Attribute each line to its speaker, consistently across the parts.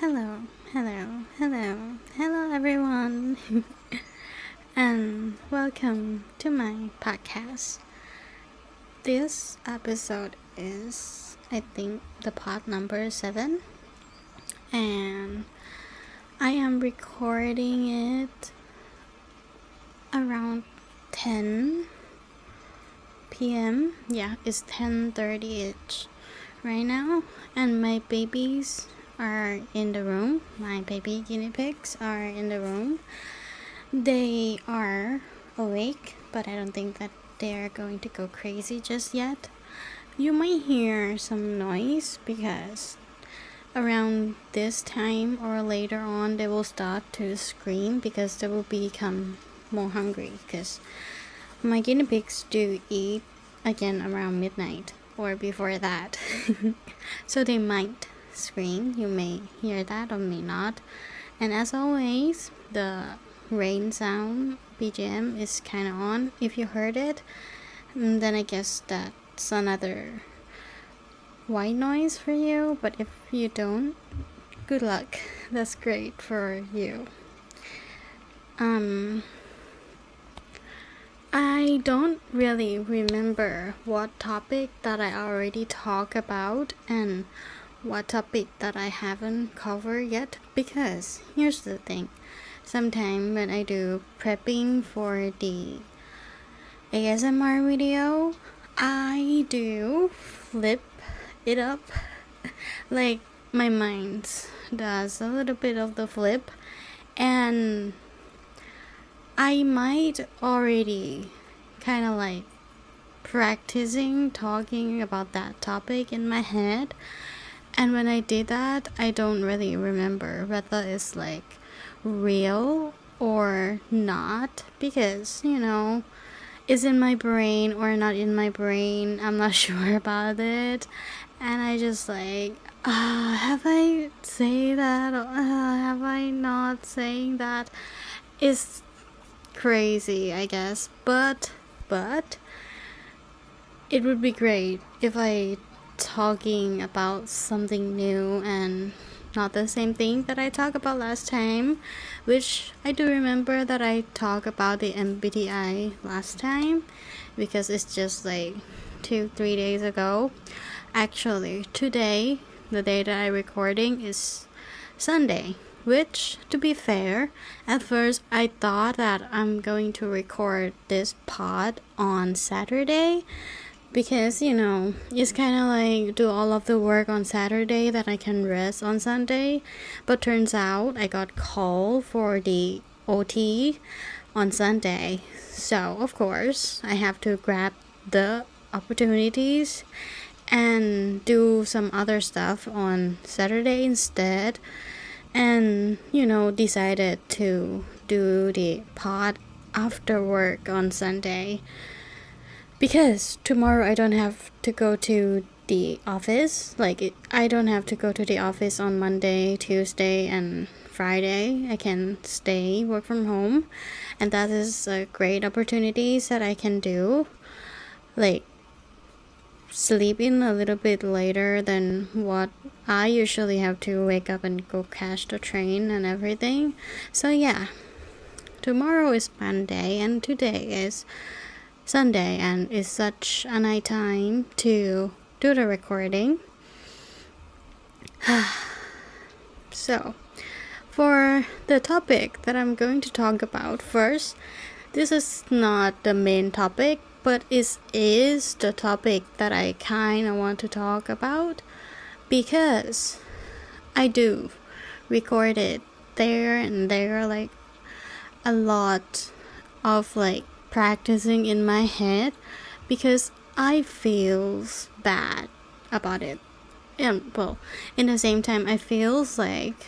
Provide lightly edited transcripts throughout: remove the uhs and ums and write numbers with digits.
Speaker 1: Hello, hello everyone, and welcome to my podcast. This episode is, I think, the part number 7, and I am recording it around 10 p.m. Yeah, it's 10:30ish right now, and my babies are in the room. My baby guinea pigs are in the room. They are awake, but I don't think that they're going to go crazy just yet. You might hear some noise because around this time or later on they will start to scream because they will become more hungry, because my guinea pigs do eat again around midnight or before that. So they might scream. You may hear that or may not. And as always, the rain sound BGM is kind of on. If you heard it, then I guess that's another white noise for you. But if you don't, good luck. That's great for you. I don't really remember what topic that I already talked about and what topic that I haven't covered yet, because here's the thing. Sometimes when I do prepping for the ASMR video, I do flip it up. Like my mind does a little bit of the flip, and I might already kind of like practicing talking about that topic in my head. And when I did that, I don't really remember whether it's like real or not, because, it's in my brain or not in my brain. I'm not sure about it. And I just like, have I say that or have I not saying that? It's crazy, I guess. But it would be great if I talking about something new and not the same thing that I talked about last time, which I do remember that I talked about the MBTI last time, because it's just like 2-3 days ago. Actually, today, the day that I'm recording, is Sunday, which, to be fair, at first I thought that I'm going to record this pod on Saturday, because it's kind of like do all of the work on Saturday that I can rest on Sunday. But turns out I got called for the OT on Sunday, so of course I have to grab the opportunities and do some other stuff on Saturday instead, and decided to do the pod after work on Sunday, because tomorrow I don't have to go to the office. I don't have to go to the office on Monday, Tuesday, and Friday. I can stay, work from home, and that is a great opportunity that I can do. Like, sleep in a little bit later than what I usually have to wake up and go catch the train and everything. So yeah, tomorrow is Monday and today is Sunday, and it's such a nice time to do the recording. So, for the topic that I'm going to talk about first, this is not the main topic, but it is the topic that I kind of want to talk about, because I do record it there and there, like a lot of like practicing in my head, because I feel bad about it. And well, in the same time, I feels like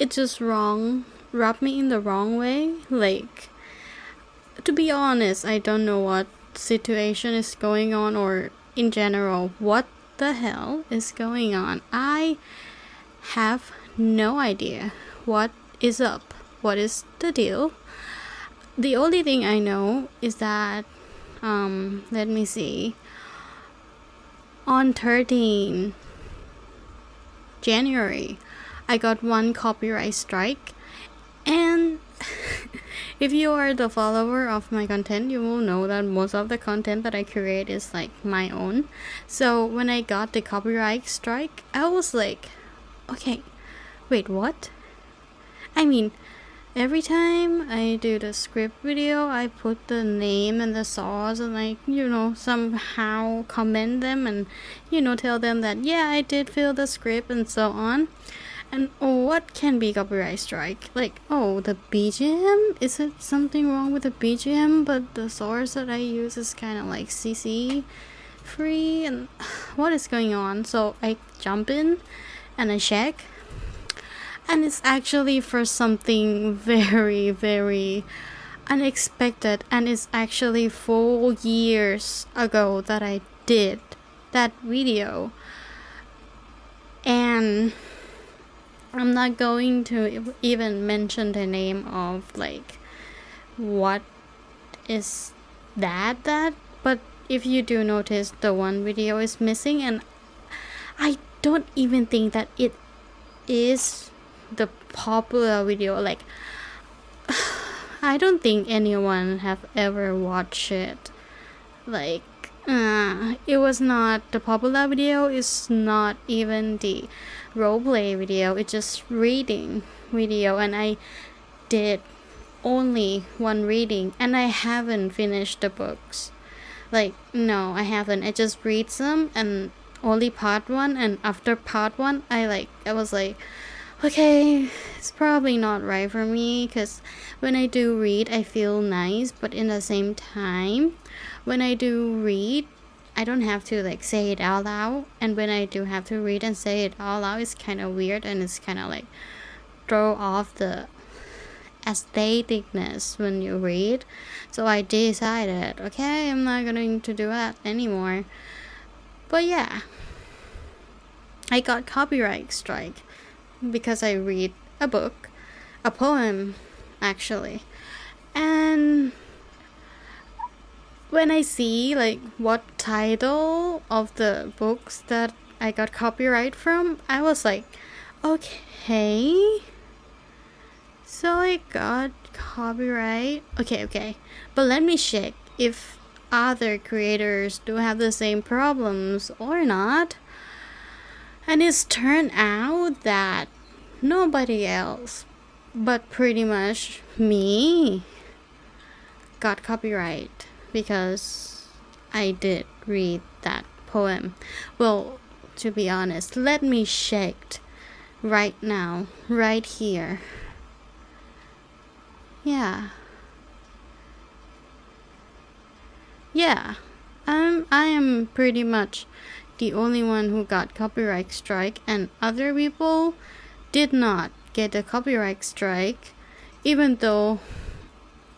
Speaker 1: it just rubbed me in the wrong way. Like, to be honest, I don't know what situation is going on, or in general, what the hell is going on. I have no idea what is up, what is the deal. The only thing I know is that, let me see, on 13 January, I got one copyright strike. And if you are the follower of my content, you will know that most of the content that I create is like my own. So when I got the copyright strike, I was like, okay, wait, what? I mean, every time I do the script video, I put the name and the source and like, somehow comment them and, tell them that, yeah, I did fill the script and so on. And what can be copyright strike? Like, the BGM? Is it something wrong with the BGM? But the source that I use is kind of like CC free, and what is going on? So I jump in and I check, and it's actually for something very, very unexpected, and it's actually 4 years ago that I did that video. And I'm not going to even mention the name of like what is that, but if you do notice, the one video is missing, and I don't even think that it is the popular video. Like, I don't think anyone have ever watched it. Like, it was not the popular video. It's not even the roleplay video. It's just reading video, and I did only one reading, and I haven't finished the books. Like, no, I haven't. I just read some, and only part 1, and after part 1, I was like, okay, it's probably not right for me, because when I do read, I feel nice, but in the same time, when I do read, I don't have to like say it out loud, and when I do have to read and say it out loud, it's kind of weird, and it's kind of like throw off the aestheticness when you read. So I decided, okay, I'm not going to do that anymore. But yeah, I got copyright strike because I read a book, a poem actually, and when I see like what title of the books that I got copyright from, I was like, okay, so I got copyright. Okay, but let me check if other creators do have the same problems or not. And it's turned out that nobody else but pretty much me got copyright because I did read that poem. Well, to be honest, let me check right now, right here. Yeah, I am pretty much the only one who got copyright strike, and other people did not get a copyright strike, even though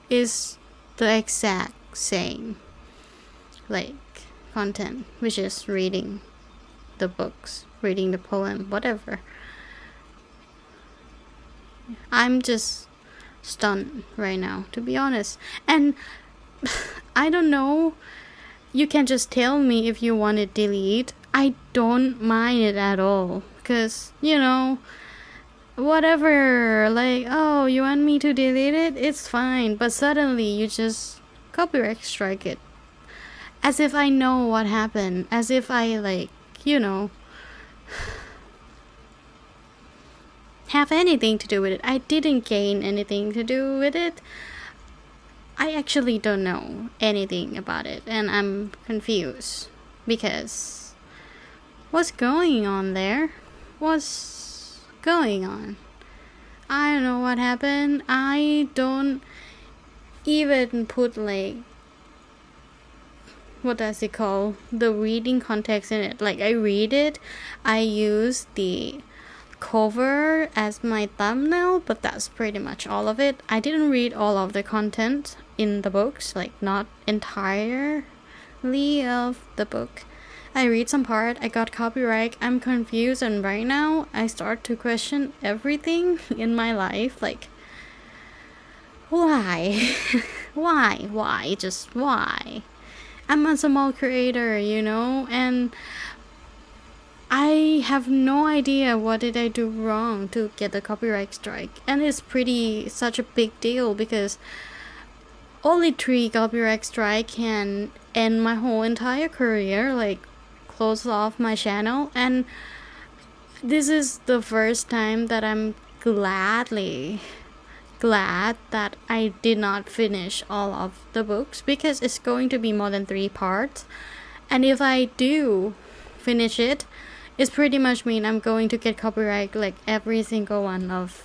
Speaker 1: it's the exact same like content, which is reading the books, reading the poem, whatever. I'm just stunned right now, to be honest. And I don't know, you can just tell me if you want it delete. I don't mind it at all, because whatever, like, oh, you want me to delete it, it's fine. But suddenly you just copyright strike it, as if I know what happened, as if I have anything to do with it. I didn't gain anything to do with it. I actually don't know anything about it, and I'm confused because what's going on there? What's going on? I don't know what happened. I don't even put like, what does it call, the reading context in it. Like, I read it, I use the cover as my thumbnail, but that's pretty much all of it. I didn't read all of the content in the books, like not entirely of the book. I read some part, I got copyright, I'm confused, and right now I start to question everything in my life. Like, why? why? Just why? I'm a small creator, and I I have no idea what did I do wrong to get the copyright strike, and it's such a big deal because only 3 copyright strike can end my whole entire career, like close off my channel. And this is the first time that I'm glad that I did not finish all of the books, because it's going to be more than 3 parts, and if I do finish it, it's pretty much mean I'm going to get copyright like every single one of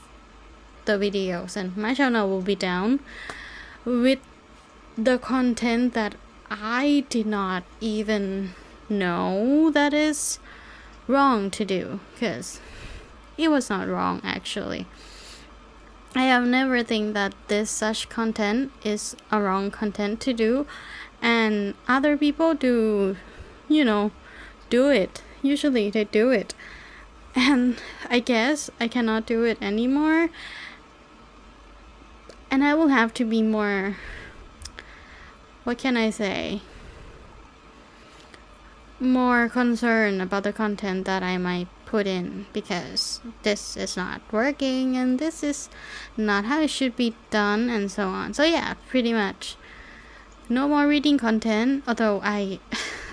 Speaker 1: the videos, and my channel will be down with the content that I did not even know that is wrong to do, because it was not wrong actually. I have never think that this such content is a wrong content to do, and other people do it. Usually they do it, and I guess I cannot do it anymore, and I will have to be more, what can I say, more concerned about the content that I might put in, because this is not working and this is not how it should be done, and so on. So yeah, pretty much no more reading content, although I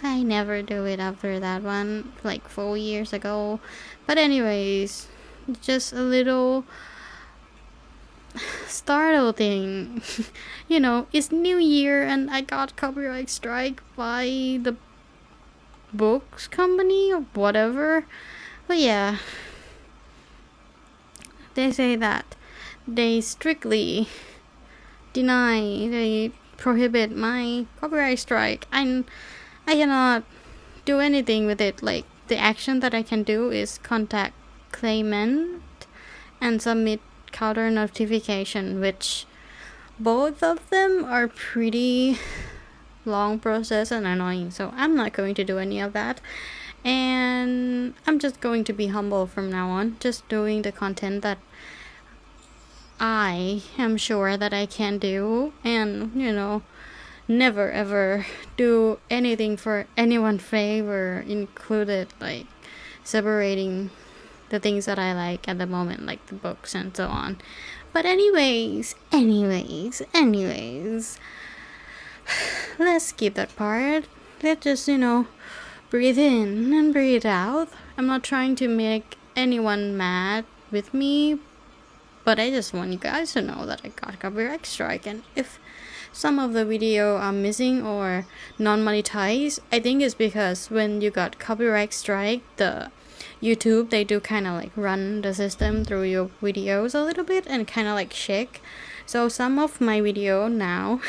Speaker 1: never do it after that one, like 4 years ago. But anyways, just a little startle thing. It's New Year and I got copyright strike by the books company or whatever. But yeah, they say that they strictly they prohibit my copyright strike, and I cannot do anything with it. Like, the action that I can do is contact claimant and submit counter notification, which both of them are pretty long process and annoying, so I'm not going to do any of that, and I'm just going to be humble from now on, just doing the content that I am sure that I can do, and never ever do anything for anyone's favor, included like separating the things that I like at the moment, like the books and so on. But anyways, let's skip that part. Let's just breathe in and breathe out. I'm not trying to make anyone mad with me, but I just want you guys to know that I got copyright strike, and if some of the video are missing or non-monetized, I think it's because when you got copyright strike, the YouTube, they do kind of like run the system through your videos a little bit and kind of like check. So some of my video now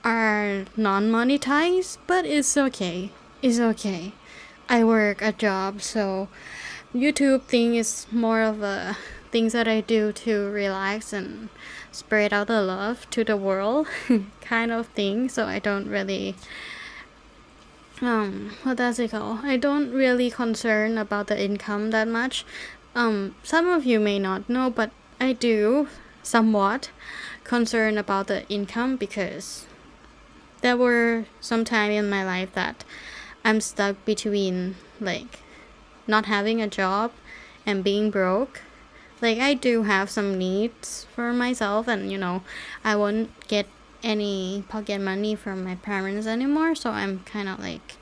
Speaker 1: are non-monetized, but it's okay. I work a job, so YouTube thing is more of a things that I do to relax and spread out the love to the world kind of thing. So I don't really what does it called? I don't really concern about the income that much. Some of you may not know, but I do somewhat concern about the income, because there were some time in my life that I'm stuck between like not having a job and being broke. Like, I do have some needs for myself, and I won't get any pocket money from my parents anymore, so I'm kind of like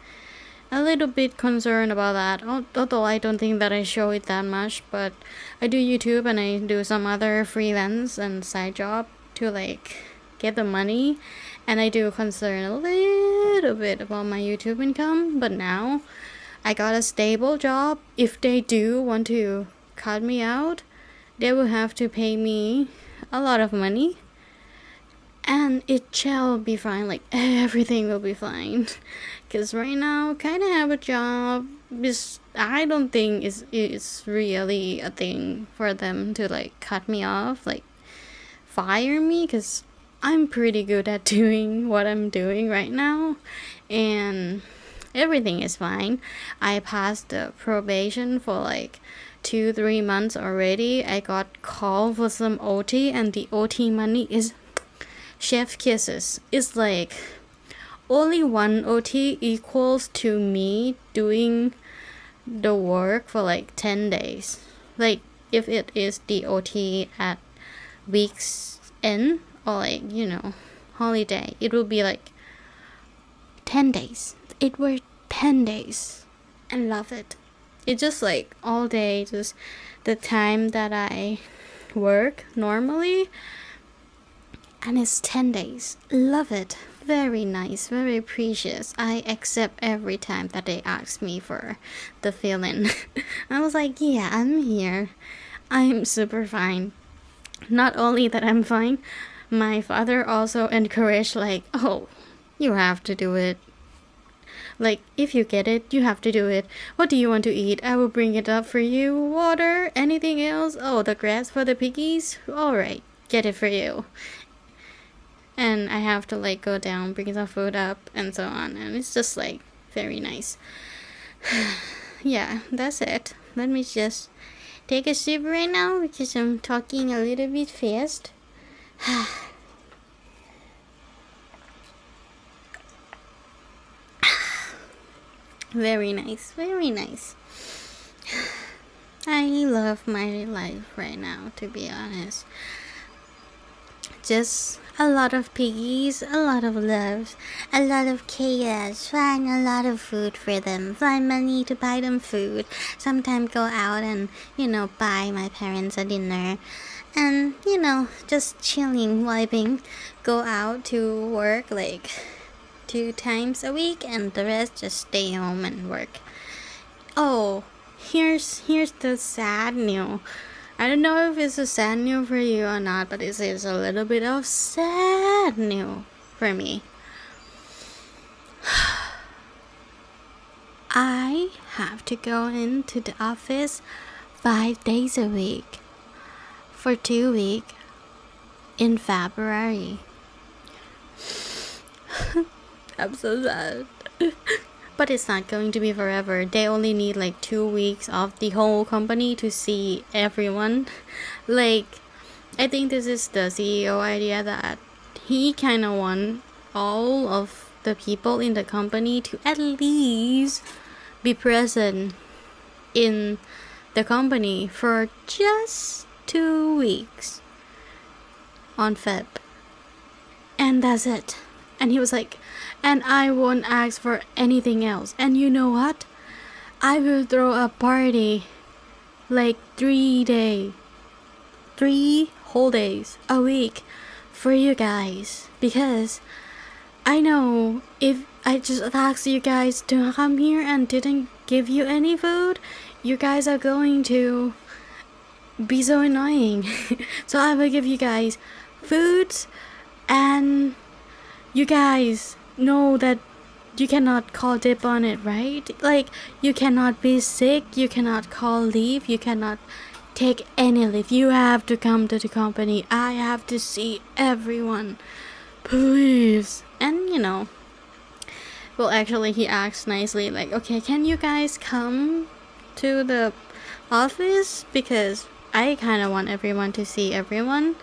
Speaker 1: a little bit concerned about that, although I don't think that I show it that much. But I do YouTube and I do some other freelance and side job to like get the money, and I do concern a little bit about my YouTube income. But now I got a stable job. If they do want to cut me out, they will have to pay me a lot of money, and it shall be fine. Like, everything will be fine, because right now kind of have a job. I don't think it's really a thing for them to like cut me off, like fire me, because I'm pretty good at doing what I'm doing right now, and everything is fine. I passed the probation for like 2-3 months already. I got called for some OT, and the OT money is chef kisses. It's like only one OT equals to me doing the work for like 10 days. Like if it is the OT at week's end or like, holiday, it will be like 10 days. It were 10 days. I love it. It's just like all day, just the time that I work normally, and it's 10 days. Love it. Very nice, very precious. I accept every time that they ask me for the fill-in. I was like, yeah, I'm here. I'm super fine. Not only that I'm fine, my father also encouraged like, oh, you have to do it. Like, if you get it, you have to do it. What do you want to eat? I will bring it up for you. Water? Anything else? Oh, the grass for the piggies? Alright, get it for you. And I have to like go down, bring some food up, and so on. And it's just like very nice. Yeah, that's it. Let me just take a sip right now because I'm talking a little bit fast. Very nice, very nice. I love my life right now, to be honest. Just a lot of piggies, a lot of love, a lot of chaos, find a lot of food for them, find money to buy them food, sometimes go out and, buy my parents a dinner, and, just chilling, vibing, go out to work like 2 times a week, and the rest just stay home and work. Oh, here's the sad news. I don't know if it's a sad news for you or not, but it is a little bit of sad news for me. I have to go into the office 5 days a week for 2 weeks in February. I'm so sad. But it's not going to be forever. They only need like 2 weeks of the whole company to see everyone. Like, I think this is the CEO idea that he kind of want all of the people in the company to at least be present in the company for just 2 weeks on Feb. And that's it. And he was like, and I won't ask for anything else. And you know what? I will throw a party like 3 whole days a week for you guys. Because I know if I just asked you guys to come here and didn't give you any food, you guys are going to be so annoying. So I will give you guys food, and you guys know that you cannot call dip on it, right? Like, you cannot be sick, you cannot call leave, you cannot take any leave. You have to come to the company. I have to see everyone, please. And well, actually he asked nicely like, okay, can you guys come to the office, because I kind of want everyone to see everyone.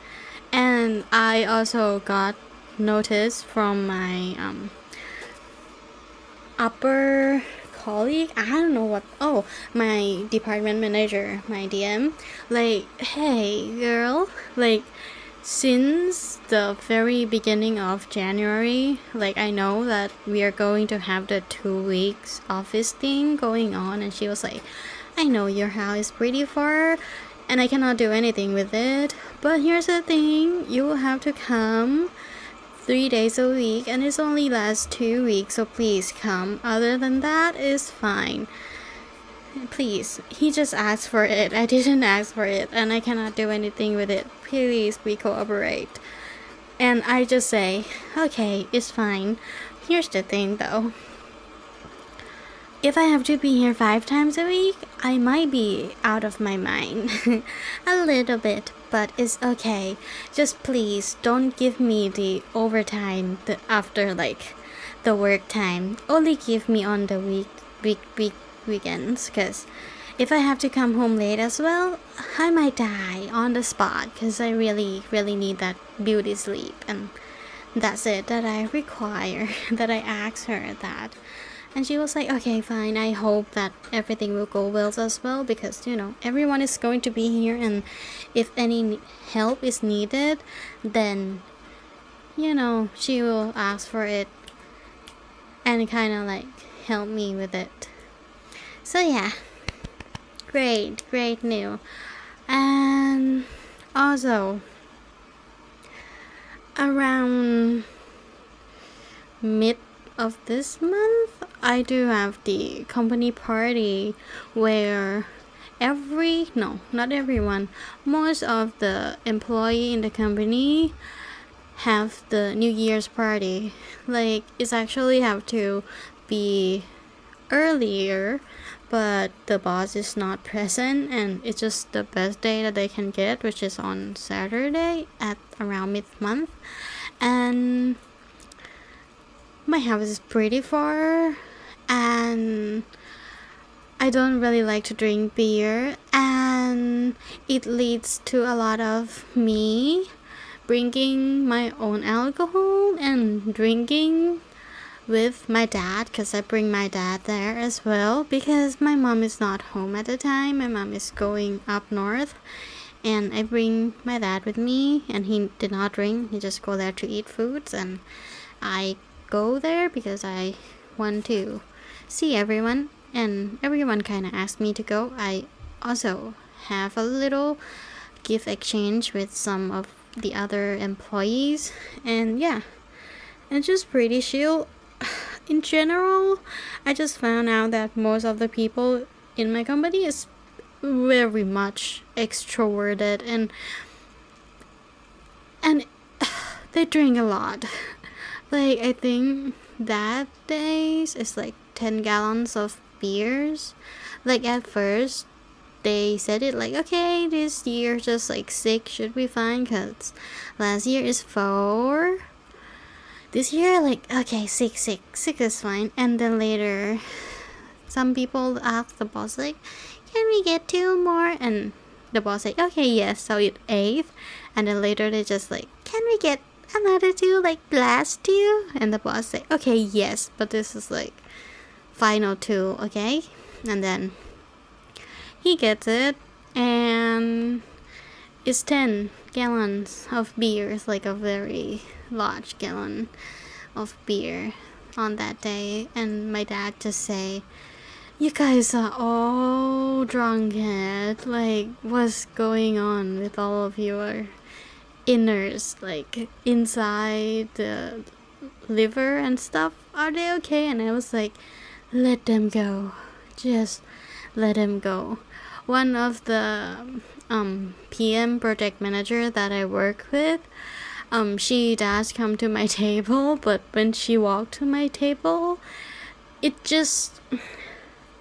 Speaker 1: And I also got notice from my upper colleague, I don't know what, my department manager, my DM, like, hey girl, like, since the very beginning of January, like, I know that we are going to have the 2 weeks office thing going on. And she was like, I know your house is pretty far and I cannot do anything with it, but here's the thing, you will have to come 3 days a week, and it's only lasts 2 weeks, so please come. Other than that, is fine. Please. He just asked for it. I didn't ask for it, and I cannot do anything with it. Please, we cooperate. And I just say, okay, it's fine. Here's the thing, though. If I have to be here 5 times a week, I might be out of my mind. A little bit, but it's okay. Just please don't give me the overtime after like the work time. Only give me on the weekends, because if I have to come home late as well, I might die on the spot, because I really need that beauty sleep. And that's it that I require, that I ask her that. And she was like, okay, fine, I hope that everything will go well as well, because everyone is going to be here, and if any help is needed, then she will ask for it and kind of like help me with it. So yeah, great news. And also around mid of this month, I do have the company party where not everyone, most of the employee in the company have the New Year's party. Like, it's actually have to be earlier, but the boss is not present, and it's just the best day that they can get, which is on Saturday at around mid-month. And my house is pretty far, and I don't really like to drink beer, and it leads to a lot of me bringing my own alcohol and drinking with my dad, because I bring my dad there as well, because my mom is not home at the time. My mom is going up north, and I bring my dad with me, and he did not drink. He just go there to eat foods, and I go there because I want to see everyone, and everyone kind of asked me to go. I also have a little gift exchange with some of the other employees, and yeah, it's just pretty chill. In general, I just found out that most of the people in my company is very much extroverted, and they drink a lot. Like, I think that days is like 10 gallons of beers. Like, at first they said it like, okay, this year just like 6 should be fine, because last year is 4. This year, like, okay, 6 is fine. And then later, some people ask the boss like, can we get 2 more? And the boss like, okay, yes, so it's 8. And then later they just like, can we get another 2, like last 2? And the boss say, okay, yes, but this is like final 2, okay? And then he gets it, and it's 10 gallons of beer. It's like a very large gallon of beer on that day. And my dad just say, you guys are all drunken. Like, what's going on with all of your inners, like inside the liver and stuff? Are they okay? And I was like, let them go, just let them go. One of the PM project manager that I work with, she does come to my table, but when she walked to my table, it just,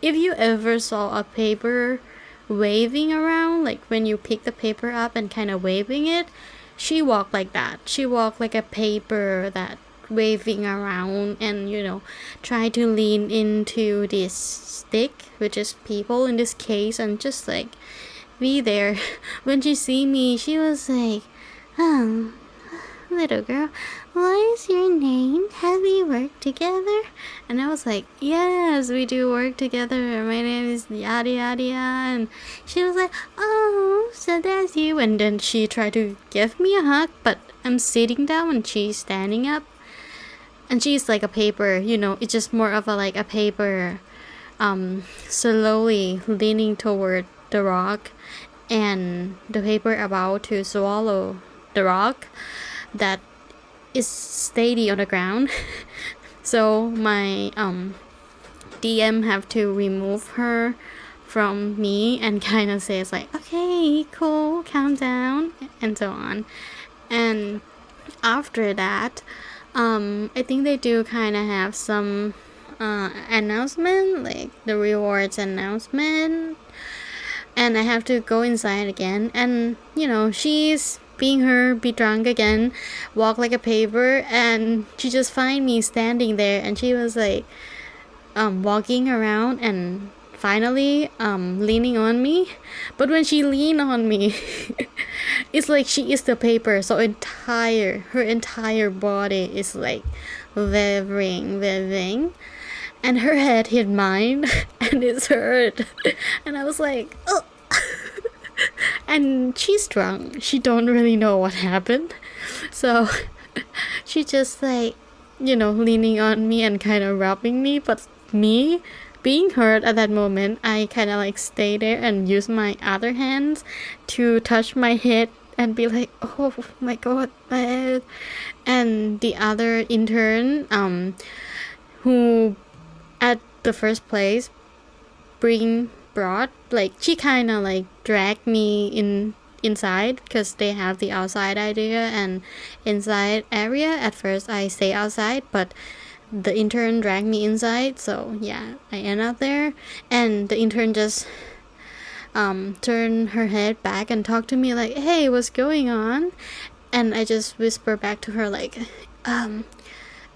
Speaker 1: if you ever saw a paper waving around, like when you pick the paper up and kind of waving it, she walked like that. She walked like a paper that waving around, and try to lean into this stick, which is people in this case, and just like be there. When she see me, she was like, oh, little girl, what is your name? Have we worked together? And I was like, yes, we do work together. My name is yada yada yada. And she was like, oh, so that's you. And then she tried to give me a hug, but I'm sitting down and she's standing up, and she's like a paper, it's just more of a paper, slowly leaning toward the rock, and the paper about to swallow the rock that is steady on the ground. So my DM have to remove her from me and kind of says like, okay, cool, calm down, and so on. And after that, I think they do kind of have some announcement, like the rewards announcement, and I have to go inside again, and she's being her, be drunk again, walk like a paper, and she just find me standing there, and she was like walking around and finally leaning on me. But when she leaned on me, it's like she is the paper, so her entire body is like waving, and her head hit mine and it's hurt. And I was like, oh. And she's drunk, she don't really know what happened, so she just like, you know, leaning on me and kind of rubbing me. But me being hurt at that moment, I kind of like stay there and use my other hands to touch my head and be like, oh my god, my head. And the other intern, who at the first place brought, like, she kind of like dragged me inside, because they have the outside area and inside area. At first I stay outside, but the intern dragged me inside, so yeah, I end up there. And the intern just turned her head back and talked to me like, hey, what's going on? And I just whisper back to her like,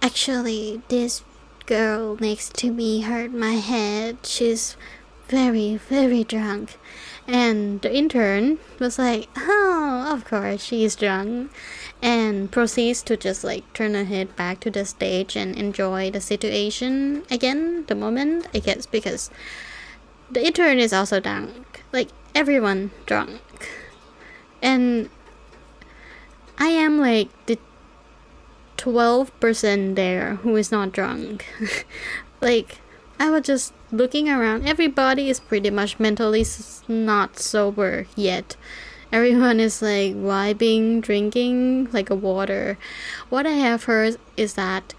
Speaker 1: actually this girl next to me hurt my head, she's very, very drunk. And the intern was like, oh, of course she's drunk, and proceeds to just like turn her head back to the stage and enjoy the situation again, the moment, I guess, because the intern is also drunk, like everyone drunk. And I am like the 12% there who is not drunk. Like, I was just looking around. Everybody is pretty much mentally not sober yet. Everyone is like vibing, drinking like a water. What I have heard is that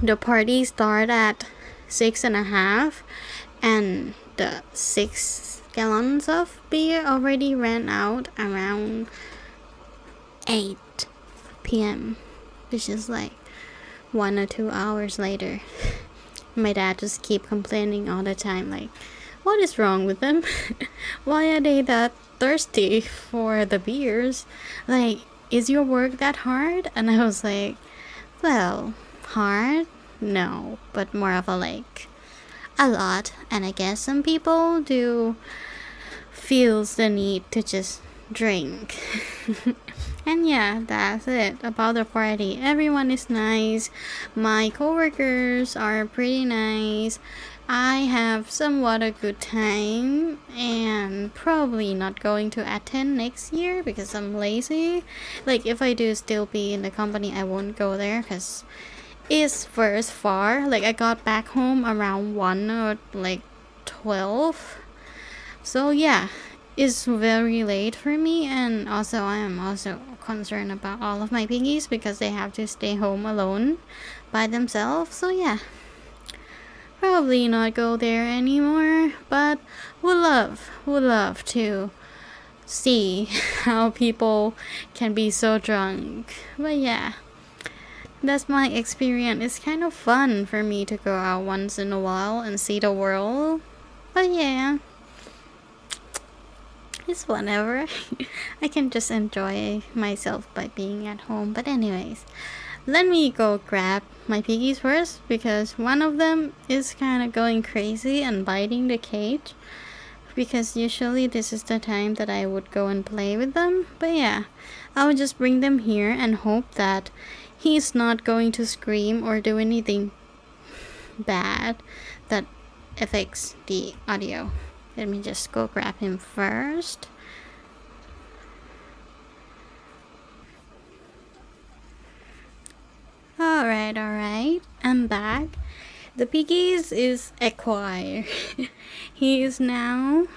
Speaker 1: the party start at 6:30, and the 6 gallons of beer already ran out around 8 p.m., which is like 1 or 2 hours later. My dad just keep complaining all the time, like, what is wrong with them? Why are they that thirsty for the beers? Like, is your work that hard? And I was like, well, hard? No, but more of a like, a lot. And I guess some people do feels the need to just drink. And yeah, that's it about the party. Everyone is nice. My coworkers are pretty nice. I have somewhat a good time, and probably not going to attend next year because I'm lazy. Like, if I do still be in the company, I won't go there because it's first far. Like, I got back home around 1 or like 12. So yeah, it's very late for me, and also I am also concerned about all of my piggies because they have to stay home alone by themselves. So yeah, probably not go there anymore, but would love to see how people can be so drunk. But yeah, that's my experience. It's kind of fun for me to go out once in a while and see the world. But yeah, it's whatever. I can just enjoy myself by being at home. But anyways, let me go grab my piggies first, because one of them is kind of going crazy and biting the cage, because usually this is the time that I would go and play with them. But yeah, I would just bring them here and hope that he's not going to scream or do anything bad that affects the audio. Let me just go grab him first. Alright, I'm back. The piggies is acquired. He is now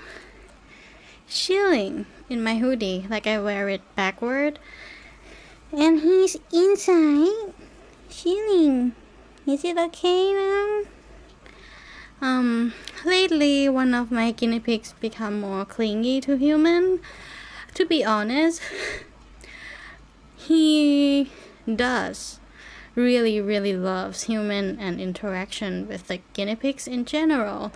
Speaker 1: chilling in my hoodie, like I wear it backward. And he's inside, chilling. Is it okay now? Lately, one of my guinea pigs become more clingy to human. To be honest, he does really loves human and interaction with the guinea pigs in general.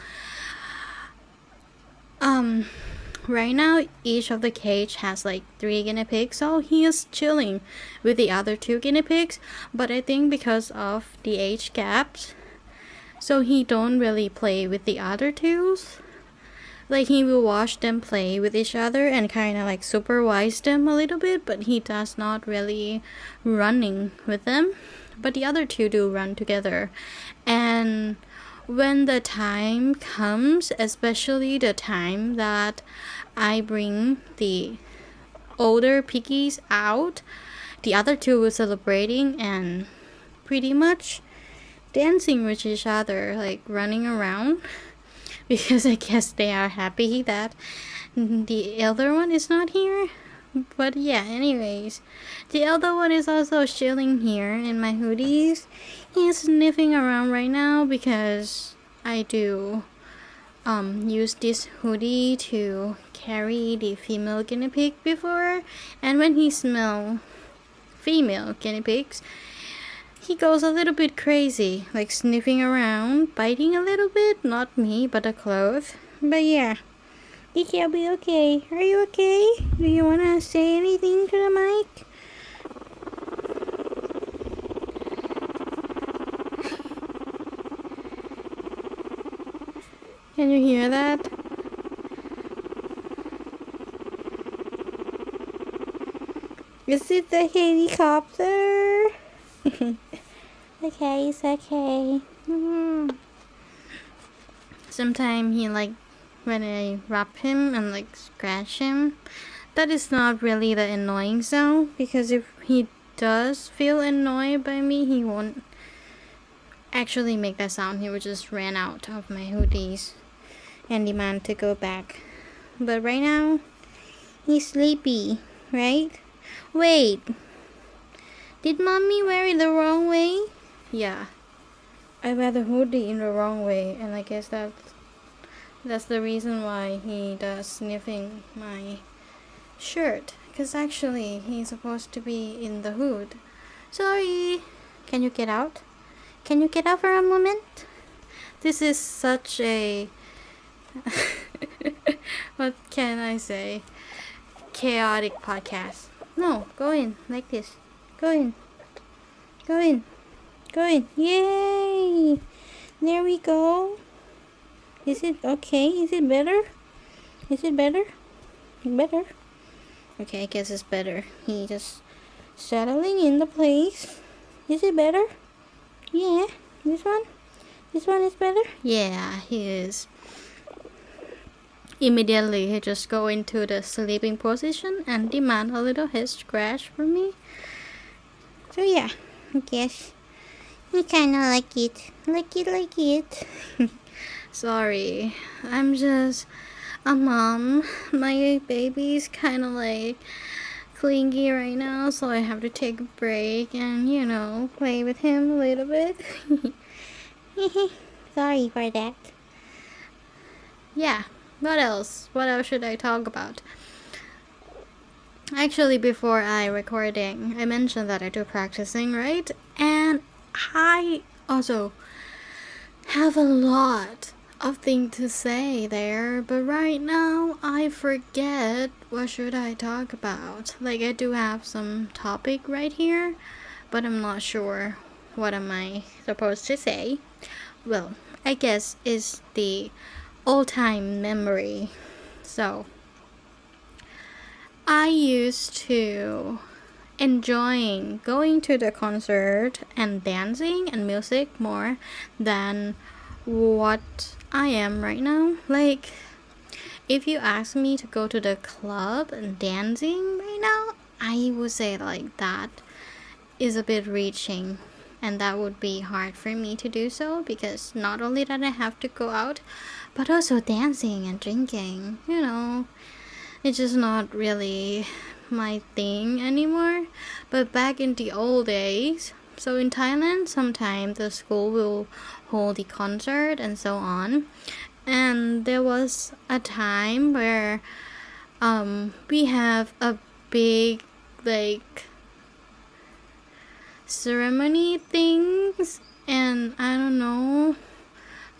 Speaker 1: Right now, each of the cage has like 3 guinea pigs, so he is chilling with the other 2 guinea pigs. But I think because of the age gaps, so he don't really play with the other 2s. Like, he will watch them play with each other and kind of like supervise them a little bit, but he does not really running with them. But the other 2 do run together. And when the time comes, especially the time that I bring the older piggies out, the other two were celebrating and pretty much dancing with each other, like running around, because I guess they are happy that the elder one is not here. But yeah, anyways, the elder one is also chilling here in my hoodies. He's sniffing around right now because I do use this hoodie to carry the female guinea pig before, and when he smells female guinea pigs, he goes a little bit crazy, like sniffing around, biting a little bit, not me, but the clothes. But yeah, think you'll be okay. Are you okay? Do you want to say anything to the mic? Can you hear that? Is it the helicopter? Okay, it's okay. Sometimes he like, when I rub him and like scratch him, that is not really the annoying sound, because if he does feel annoyed by me, he won't actually make that sound. He would just ran out of my hoodies and demand to go back. But right now, he's sleepy, right? Wait, did mommy wear it the wrong way? Yeah, I wear the hoodie in the wrong way, and I guess that's the reason why he does sniffing my shirt, because actually he's supposed to be in the hood. Sorry, can you get out? Can you get out for a moment? This is such a what can I say, chaotic podcast. No, go in like this. Go in. Go in. Go in. Yay! There we go. Is it okay? Is it better? Is it better? Better? Okay, I guess it's better. He just settling in the place. Is it better? Yeah. This one? This one is better? Yeah, he is. Immediately, he just go into the sleeping position and demand a little head scratch from me. So yeah, I guess he kinda like it. Like it. Sorry, I'm just a mom. My baby's kinda like clingy right now, so I have to take a break and, play with him a little bit. Sorry for that. Yeah, what else? What else should I talk about? Actually, before I recording, I mentioned that I do practicing, right? And I also have a lot of things to say there, but right now I forget what should I talk about. Like, I do have some topic right here, but I'm not sure what am I supposed to say. Well, I guess it's the all-time memory. So I used to enjoying going to the concert and dancing and music more than what I am right now. Like, if you ask me to go to the club and dancing right now, I would say like that is a bit reaching, and that would be hard for me to do so, because not only that I have to go out, but also dancing and drinking, it's just not really my thing anymore. But back in the old days, so in Thailand, sometimes the school will hold the concert and so on, and there was a time where we have a big like ceremony things, and I don't know,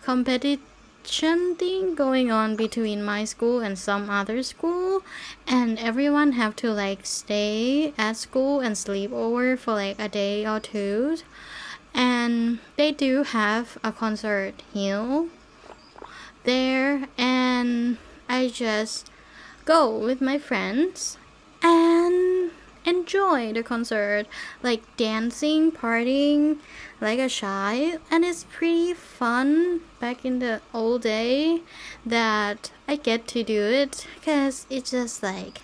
Speaker 1: competition thing going on between my school and some other school, and everyone have to like stay at school and sleep over for like a day or two, and they do have a concert here there, and I just go with my friends, and enjoy the concert, like dancing, partying like a child. And it's pretty fun back in the old day that I get to do it, because it's just like,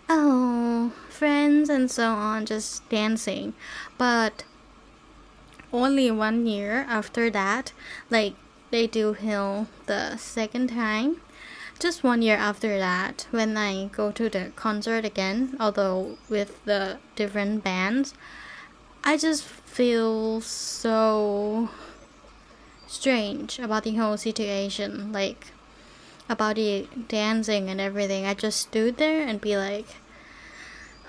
Speaker 1: oh, friends and so on, just dancing. But only 1 year after that, like they do Hill the second time. Just 1 year after that, when I go to the concert again, although with the different bands, I just feel so strange about the whole situation, like about the dancing and everything. I just stood there and be like,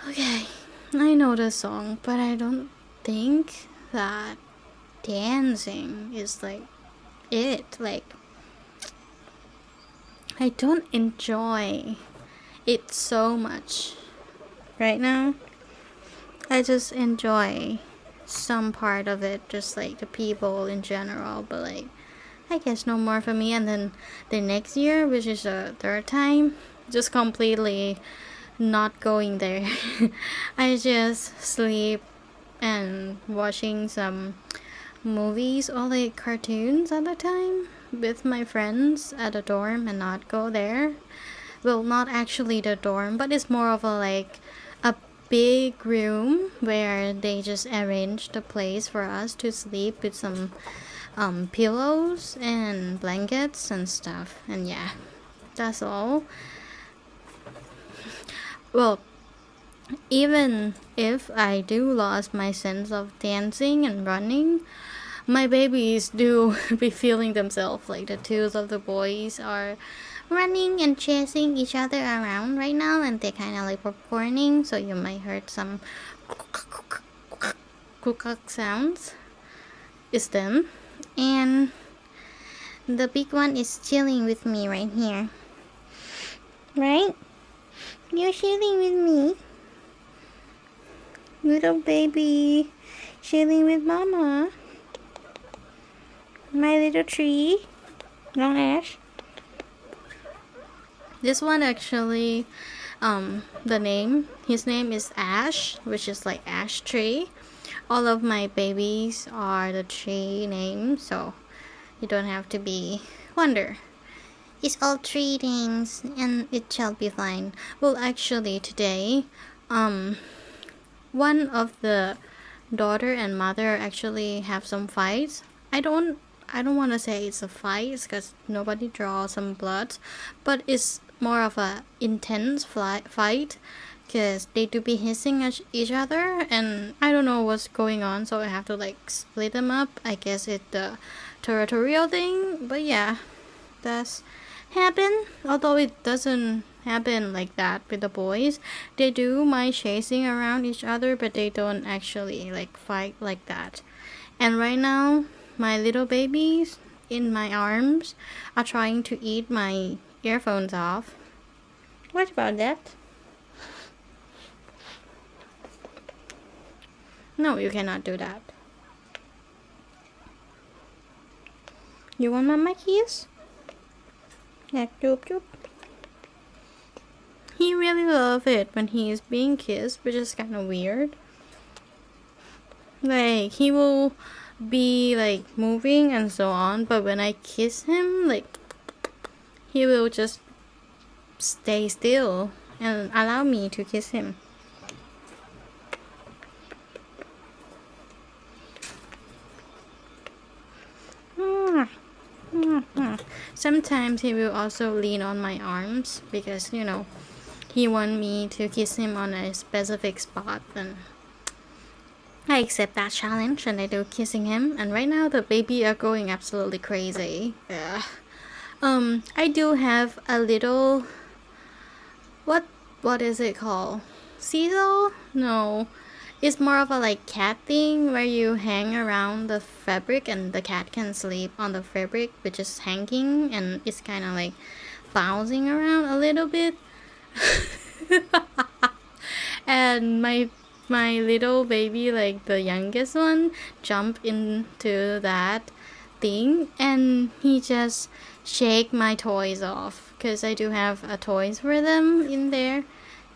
Speaker 1: okay, I know the song, but I don't think that dancing is like it. Like, I don't enjoy it so much right now. I just enjoy some part of it, just like the people in general, but like I guess no more for me. And then the next year, which is the third time, just completely not going there. I just sleep and watching some movies or like cartoons at the time with my friends at a dorm and not go there. Well, not actually the dorm, but it's more of a like a big room where they just arranged a place for us to sleep with some pillows and blankets and stuff. And yeah, that's all. Well, even if I do lost my sense of dancing and running, my babies do be feeling themselves. Like the two of the boys are running and chasing each other around right now, and they're kind of like popcorning, so you might hear some sounds. It's them. And the big one is chilling with me right here. Right? You're chilling with me. Little baby chilling with mama. My little tree. No, Ash. This one actually, his name is Ash, which is like ash tree. All of my babies are the tree name, so you don't have to be wonder. It's all tree names, and it shall be fine. Well, actually today, one of the daughter and mother actually have some fights. I don't want to say it's a fight because nobody draws some blood, but it's more of a intense fight because they do be hissing at each other, and I don't know what's going on, so I have to like split them up. I guess it's the territorial thing, but yeah, that's happen. Although it doesn't happen like that with the boys. They do mind chasing around each other, but they don't actually like fight like that. And right now, my little babies in my arms are trying to eat my earphones off. What about that? No, you cannot do that. You want mama kiss? Yeah, choop choop. He really loves it when he is being kissed, which is kind of weird. Like, he will be like moving and so on, but when I kiss him, like, he will just stay still and allow me to kiss him. Sometimes he will also lean on my arms because, you know, he wants me to kiss him on a specific spot, and I accept that challenge and I do kissing him. And right now the baby are going absolutely crazy. Yeah. I do have a little, what is it called? Seesaw? No. It's more of a like cat thing where you hang around the fabric and the cat can sleep on the fabric, which is hanging, and it's kind of like bouncing around a little bit. And my little baby, like the youngest one, jumped into that thing and he just shake my toys off because I do have a toys for them in there.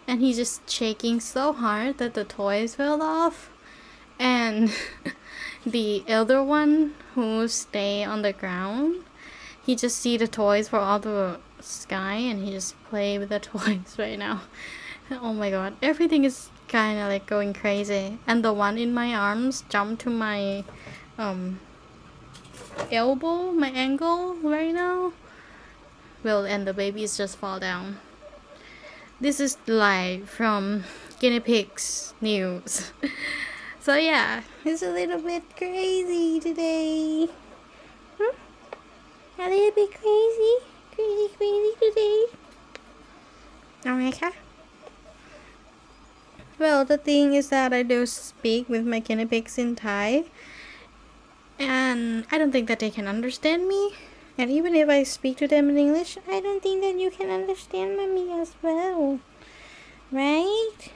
Speaker 1: and he's just shaking so hard that the toys fell off. And the elder one who stay on the ground, he just see the toys for all the sky, and he just play with the toys right now. Oh my god, everything is kind of like going crazy. And the one in my arms jumped to my elbow, my ankle right now. Well, and the babies just fall down. This is live from guinea pigs news. So yeah, it's a little bit crazy today. A little bit crazy today. Okay. Well, the thing is that I do speak with my guinea pigs in Thai, and I don't think that they can understand me. And even if I speak to them in English, I don't think that you can understand me as well. Right?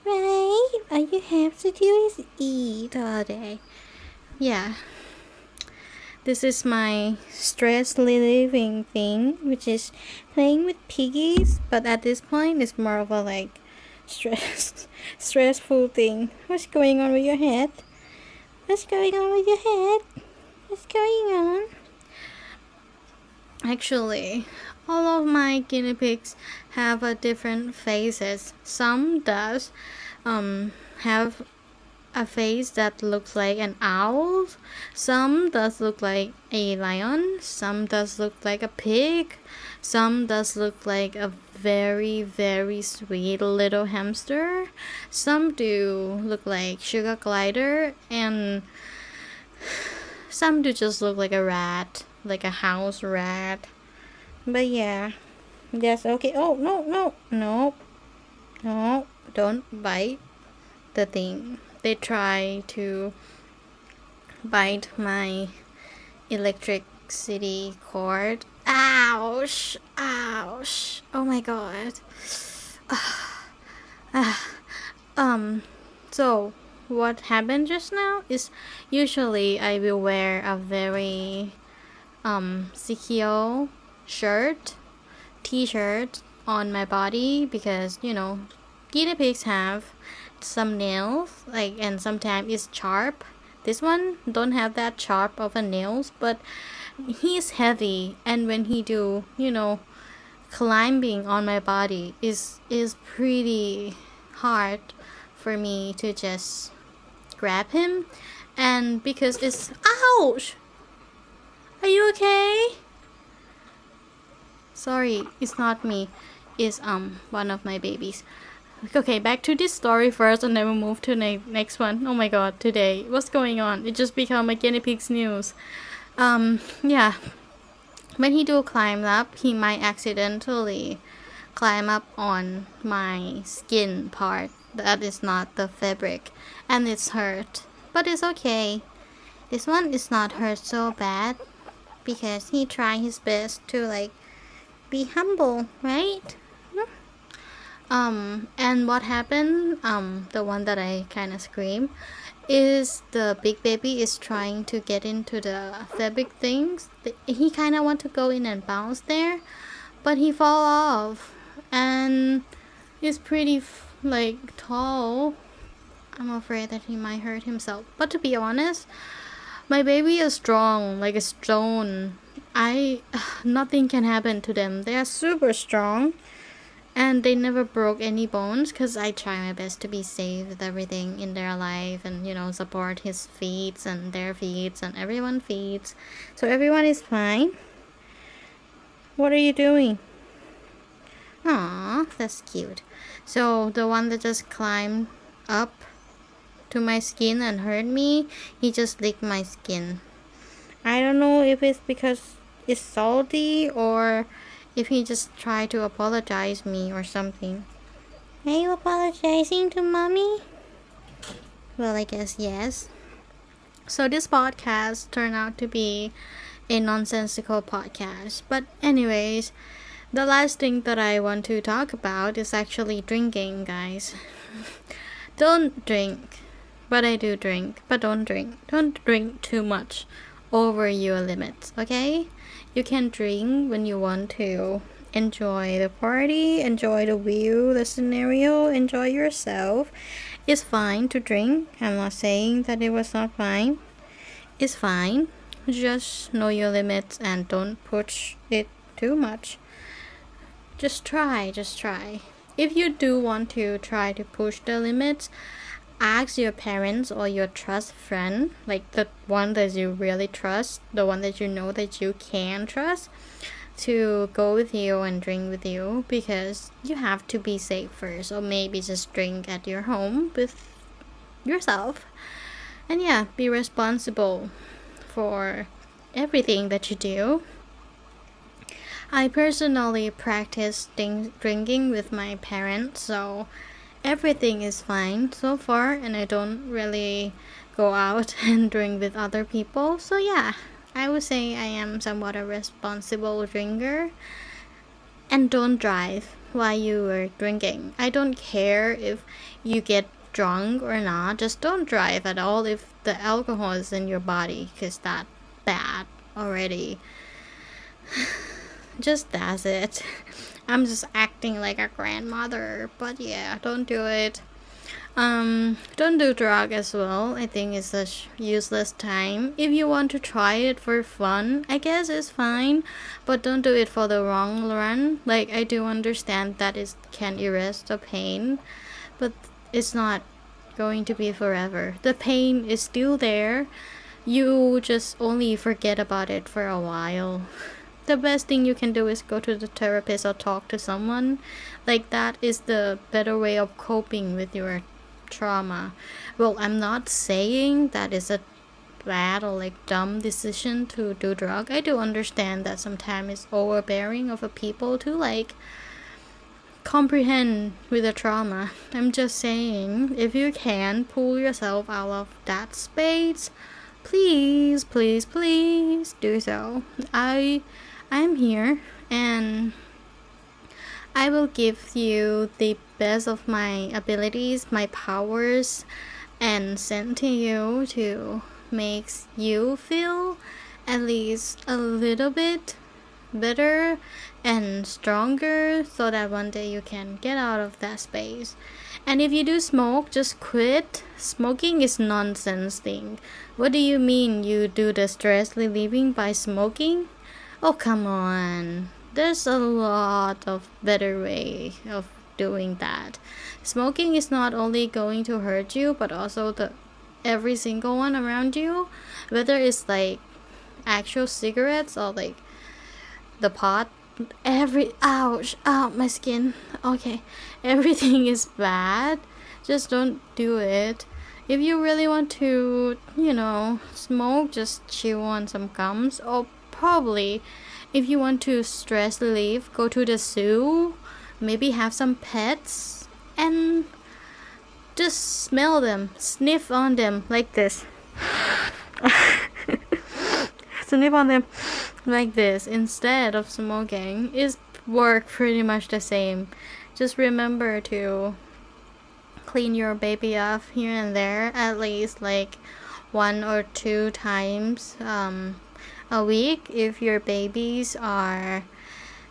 Speaker 1: Right? All you have to do is eat all day. Yeah. This is my stress relieving thing, which is playing with piggies. But at this point, it's more of a like stressful thing. What's going on with your head? What's going on with your head? What's going on? Actually, all of my guinea pigs have a different faces. Some does have a face that looks like an owl. Some does look like a lion. Some does look like a pig. Some does look like a very, very sweet little hamster. Some do look like sugar glider, and some do just look like a rat, like a house rat. But yeah, that's okay. Oh, no, don't bite the thing. They try to bite my electricity cord. Ouch. Oh my god. So what happened just now is usually I will wear a very secure t-shirt on my body, because guinea pigs have some nails, like, and sometimes it's sharp. This one don't have that sharp of a nails, but he's heavy, and when he do climbing on my body is pretty hard for me to just grab him. And because it's ouch, are you okay? Sorry, it's not me, it's one of my babies. Okay, back to this story first, and then we'll move to the next one. Oh my god, today, what's going on? It just become a guinea pig's news. Yeah. When he do climb up, he might accidentally climb up on my skin part. That is not the fabric, and it's hurt. But it's okay. This one is not hurt so bad, because he tried his best to like be humble, right? And what happened, the one that I kind of scream, is the big baby is trying to get into the fabric things. He kind of want to go in and bounce there, but he fall off, and he's pretty like tall. I'm afraid that he might hurt himself. But to be honest, my baby is strong, like a stone. Nothing can happen to them. They are super strong. And they never broke any bones, because I try my best to be safe with everything in their life, and support his feet and their feet and everyone's feet, so everyone is fine. What are you doing? Aw, that's cute. So the one that just climbed up to my skin and hurt me, he just licked my skin. I don't know if it's because it's salty, or if he just tried to apologize me or something. Are you apologizing to mommy? Well, I guess yes. So this podcast turned out to be a nonsensical podcast. But anyways, the last thing that I want to talk about is actually drinking, guys. Don't drink. But I do drink. But don't drink. Don't drink too much over your limits, okay? You can drink when you want to, enjoy the party, enjoy the view, the scenario, enjoy yourself. It's fine to drink. I'm not saying that it was not fine. It's fine. Just know your limits and don't push it too much. Just try. If you do want to try to push the limits, ask your parents or your trust friend, like the one that you really trust, the one that you know that you can trust, to go with you and drink with you, because you have to be safe first. Or maybe just drink at your home with yourself. And yeah, be responsible for everything that you do. I personally practice drinking with my parents, so everything is fine so far, and I don't really go out and drink with other people. So yeah, I would say I am somewhat a responsible drinker. And don't drive while you are drinking. I don't care if you get drunk or not, just don't drive at all if the alcohol is in your body, because that's bad already. Just that's it. I'm just acting like a grandmother, but yeah, don't do it. Don't do drug as well. I think it's a useless time. If you want to try it for fun, I guess it's fine, but don't do it for the long run. Like, I do understand that it can erase the pain, but it's not going to be forever. The pain is still there. You just only forget about it for a while. The best thing you can do is go to the therapist or talk to someone. Like, that is the better way of coping with your trauma. Well, I'm not saying that is a bad or like dumb decision to do drug. I do understand that sometimes it's overbearing of a people to like comprehend with the trauma. I'm just saying, if you can pull yourself out of that space, please do so. I'm here, and I will give you the best of my abilities, my powers, and send to you to make you feel at least a little bit better and stronger, so that one day you can get out of that space. And if you do smoke, just quit. Smoking is nonsense thing. What do you mean you do the stress relieving by smoking? Oh, come on. There's a lot of better way of doing that. Smoking is not only going to hurt you, but also every single one around you, whether it's like actual cigarettes or like the pot. Ouch, my skin. Okay, everything is bad. Just don't do it. If you really want to, smoke, just chew on some gums, or probably if you want to stress relief, go to the zoo, maybe have some pets, and just smell them, sniff on them like this. Sniff on them like this instead of smoking. It works pretty much the same. Just remember to clean your baby off here and there at least like 1 or 2 times a week if your babies are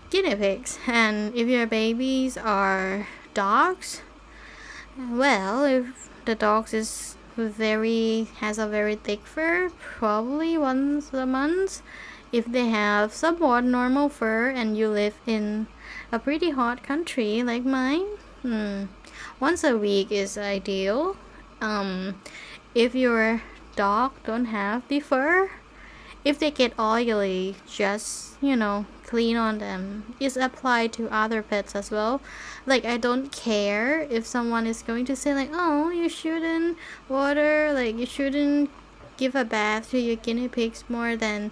Speaker 1: guinea pigs. And if your babies are dogs, well, if the dog has a very thick fur, probably once a month. If they have somewhat normal fur and you live in a pretty hot country like mine, once a week is ideal. If your dog don't have the fur, if they get oily, just clean on them. It's applied to other pets as well. Like, I don't care if someone is going to say like, oh, you shouldn't you shouldn't give a bath to your guinea pigs more than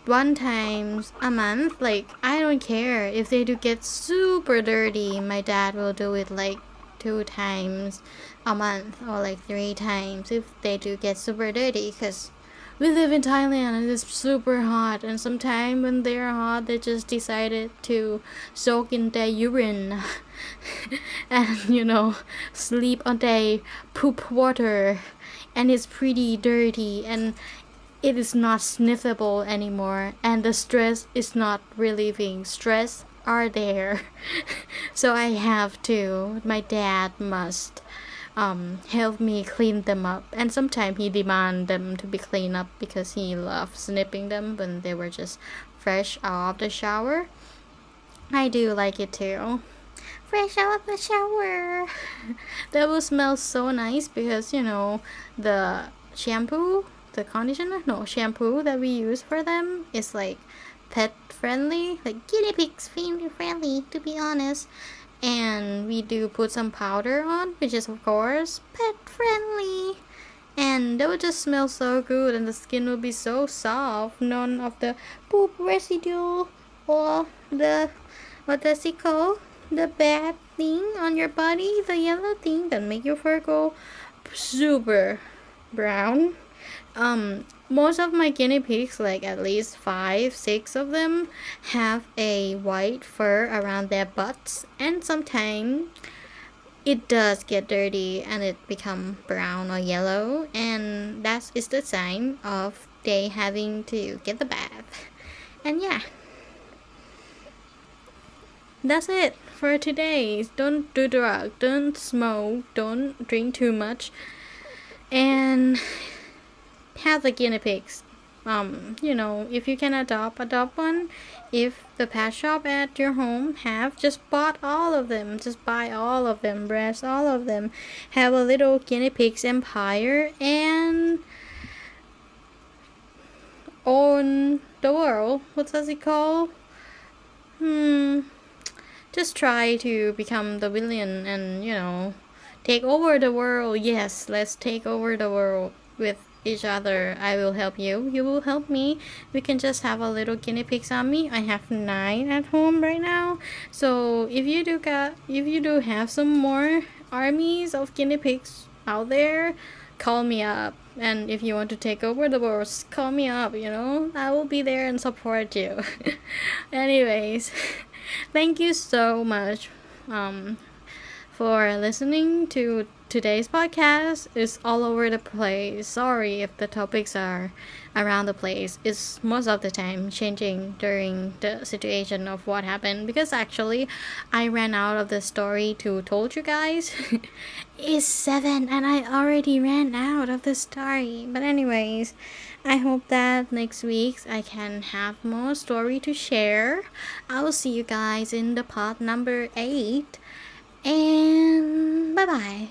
Speaker 1: 1 time a month. Like, I don't care if they do get super dirty. My dad will do it like 2 times a month or like 3 times if they do get super dirty, because we live in Thailand and it's super hot, and sometimes when they're hot they just decided to soak in their urine and sleep on their poop water, and it's pretty dirty and it is not sniffable anymore, and the stress is not relieving. Stress are there. So I have to, my dad must help me clean them up, and sometimes he demand them to be cleaned up because he loves snipping them when they were just fresh out of the shower. I do like it too. Fresh out of the shower. That will smell so nice because the shampoo, the conditioner, no, shampoo that we use for them is like pet friendly, like guinea pigs friendly, to be honest. And we do put some powder on, which is of course pet friendly. And that would just smell so good, and the skin will be so soft. None of the poop residue or the, what does it call? The bad thing on your body, the yellow thing that make your fur go super brown. Most of my guinea pigs, like at least 5-6 of them, have a white fur around their butts, and sometimes it does get dirty and it become brown or yellow, and that is the sign of they having to get the bath. And yeah, that's it for today. Don't do drugs, don't smoke, don't drink too much, and have the guinea pigs. If you can adopt one. If the pet shop at your home have, just bought all of them, just buy all of them, breast all of them, have a little guinea pigs empire, and own the world. What does it call? Just try to become the villain and take over the world. Yes, let's take over the world with each other. I will help you, you will help me. We can just have a little guinea pigs on me. I have 9 at home right now, so if you do have some more armies of guinea pigs out there, call me up. And if you want to take over the world, call me up. I will be there and support you. Anyways, thank you so much for listening to today's podcast. Is all over the place. Sorry if the topics are around the place. It's most of the time changing during the situation of what happened, because actually I ran out of the story to told you guys. It's 7 and I already ran out of the story. But anyways, I hope that next week I can have more story to share. I will see you guys in the part number 8. And bye bye.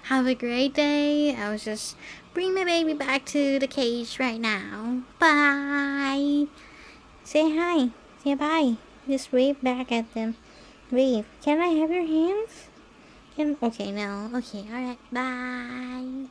Speaker 1: Have a great day. I will just bring my baby back to the cage right now. Bye. Say hi. Say bye. Just wave back at them. Wave. Can I have your hands? Okay, no. Okay, alright. Bye.